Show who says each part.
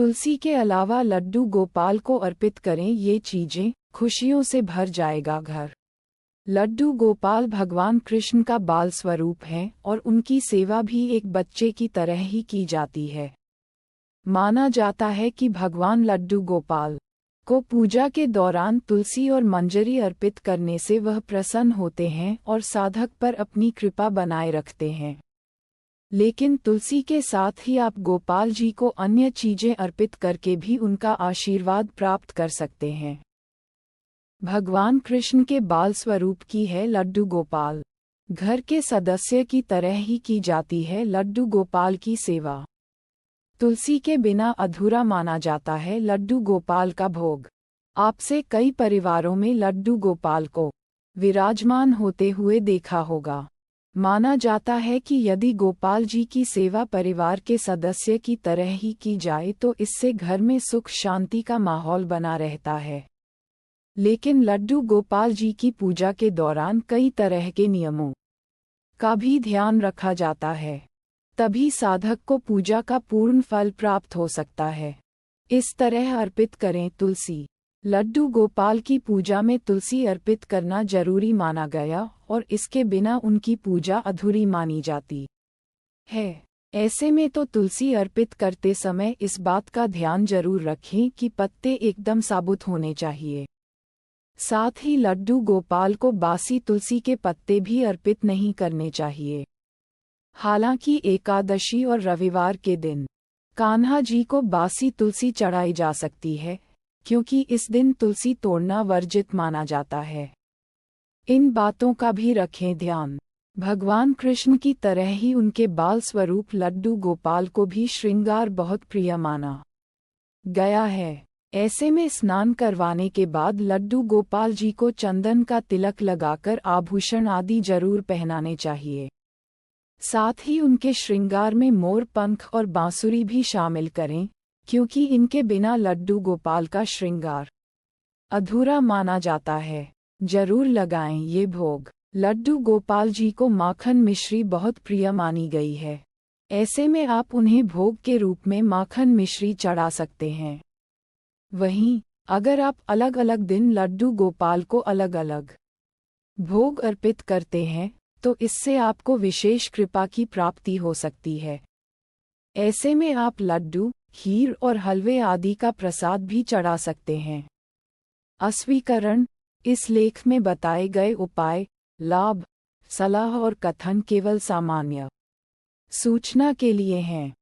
Speaker 1: तुलसी के अलावा लड्डू गोपाल को अर्पित करें, ये चीजें खुशियों से भर जाएगा घर। लड्डू गोपाल भगवान कृष्ण का बाल स्वरूप है और उनकी सेवा भी एक बच्चे की तरह ही की जाती है। माना जाता है कि भगवान लड्डू गोपाल को पूजा के दौरान तुलसी और मंजरी अर्पित करने से वह प्रसन्न होते हैं और साधक पर अपनी कृपा बनाए रखते हैं। लेकिन तुलसी के साथ ही आप गोपाल जी को अन्य चीजें अर्पित करके भी उनका आशीर्वाद प्राप्त कर सकते हैं। भगवान कृष्ण के बाल स्वरूप की है लड्डू गोपाल। घर के सदस्य की तरह ही की जाती है लड्डू गोपाल की सेवा। तुलसी के बिना अधूरा माना जाता है लड्डू गोपाल का भोग। आपसे कई परिवारों में लड्डू गोपाल को विराजमान होते हुए देखा होगा। माना जाता है कि यदि गोपाल जी की सेवा परिवार के सदस्य की तरह ही की जाए तो इससे घर में सुख शांति का माहौल बना रहता है। लेकिन लड्डू गोपाल जी की पूजा के दौरान कई तरह के नियमों का भी ध्यान रखा जाता है, तभी साधक को पूजा का पूर्ण फल प्राप्त हो सकता है। इस तरह अर्पित करें तुलसी। लड्डू गोपाल की पूजा में तुलसी अर्पित करना जरूरी माना गया और इसके बिना उनकी पूजा अधूरी मानी जाती है। ऐसे में तो तुलसी अर्पित करते समय इस बात का ध्यान जरूर रखें कि पत्ते एकदम साबुत होने चाहिए। साथ ही लड्डू गोपाल को बासी तुलसी के पत्ते भी अर्पित नहीं करने चाहिए। हालांकि एकादशी और रविवार के दिन कान्हा जी को बासी तुलसी चढ़ाई जा सकती है, क्योंकि इस दिन तुलसी तोड़ना वर्जित माना जाता है। इन बातों का भी रखें ध्यान। भगवान कृष्ण की तरह ही उनके बाल स्वरूप लड्डू गोपाल को भी श्रृंगार बहुत प्रिय माना गया है। ऐसे में स्नान करवाने के बाद लड्डू गोपाल जी को चंदन का तिलक लगाकर आभूषण आदि जरूर पहनाने चाहिए। साथ ही उनके श्रृंगार में मोर पंख और बांसुरी भी शामिल करें, क्योंकि इनके बिना लड्डू गोपाल का श्रृंगार अधूरा माना जाता है। जरूर लगाएं ये भोग। लड्डू गोपाल जी को माखन मिश्री बहुत प्रिय मानी गई है। ऐसे में आप उन्हें भोग के रूप में माखन मिश्री चढ़ा सकते हैं। वहीं अगर आप अलग अलग दिन लड्डू गोपाल को अलग अलग भोग अर्पित करते हैं तो इससे आपको विशेष कृपा की प्राप्ति हो सकती है। ऐसे में आप लड्डू, खीर और हलवे आदि का प्रसाद भी चढ़ा सकते हैं। अस्वीकरण: इस लेख में बताए गए उपाय, लाभ, सलाह और कथन केवल सामान्य सूचना के लिए हैं।